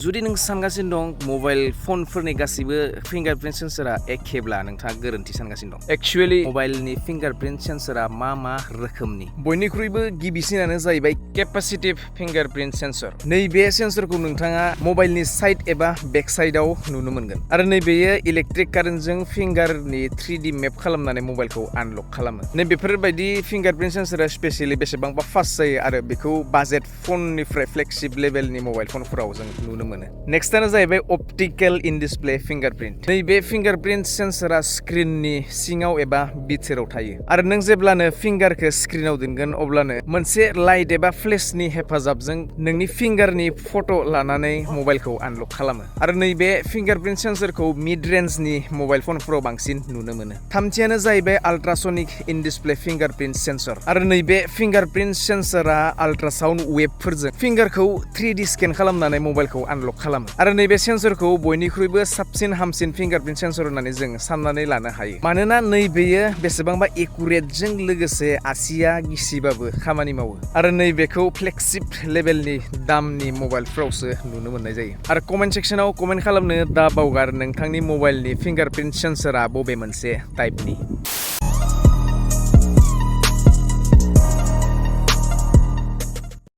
जुदि नों सानगासिनो दं मबाइल फनफोरनि गासैबो फिंगारप्रिन्ट सेन्सरा एखेब्ला नोंथाङा गोरोन्थि सानगासिनो दं। एक्चुअली मबाइलनि फिंगारप्रिन्ट सेन्सरा मा रोखोमनि? बयनिख्रुइबो गिबिसिनानो जाहैबाय केपासिटिभ फिंगारप्रिन्ट सेन्सर। नैबे सेन्सरखौ नोंथाङा मबाइलनि साइड एबा बेक साइडआव नुनो मोनगोन आरो नैबेयो इलेक्ट्रिक कारेन्टजों फिंगारनि 3D मेप खालामनानै मबाइलखौ आनलक खालामो। नैबेफोरबायदि फिंगारप्रिन्ट सेन्सरा स्पेसियली बेसेबांबा फास्ट जायो आरो बेखौ बाजेट फननिफ्राय फ्लेगशिप लेभेलनि मबाइल फनफोराव जों नुनो मोनो। नेक्स्टआनो जाहैबाय अप्टिकेल इन डिसप्ले फिंगारप्रिन्ट। नैबे फिंगारप्रिन्ट सेन्सरा स्क्रिननि सिङाव एबा बिथोराव थायो आरो नों जेब्लानो फिंगारखौ स्क्रिनाव दोनगोन अब्लानो मोनसे लाइट एबा फ्लेशनि हेफाजाबजों नोंनि फिंगारनि फट' लानानै मबाइलखौ आनलक खालामो आरो नैबे फिंगारप्रिन्ट सेन्सरखौ मिड रेन्जनि मबाइल फनफोराव बांसिन नुनो मोनो। थामथियानो जाहैबाय आल्ट्रासनिक इन डिसप्ले फिंगारप्रिन्ट सेन्सर आरो नैबे फिंगारप्रिन्ट सेन्सरा आल्ट्रासाउन्ड वेबफोरजों फिंगारखौ 3D स्केन खालामनानै मबाइलखौ आनलक खालामो आरो नैबे सेन्सरखौ बयनिख्रुइबो साबसिन हामसिन फिंगारप्रिन्ट सेन्सर होननानै जों साननानै लानो हायो। मानोना नैबेयो बेसेबांबा एकुरेटजों लोगोसे आसिया गिसिबाबो खामानि मावो आरो नैबेखौ फ्लेगशिप लेभेलनि दामनि मबाइलफ्रावसो नुनो मोननाय जायो। आरो कमेन्ट सेक्सनाव कमेन्ट खालामनो दा बावगार नोंथांनि मबाइलनि फिंगारप्रिन्ट सेन्सरा बबे मोनसे टाइपनि।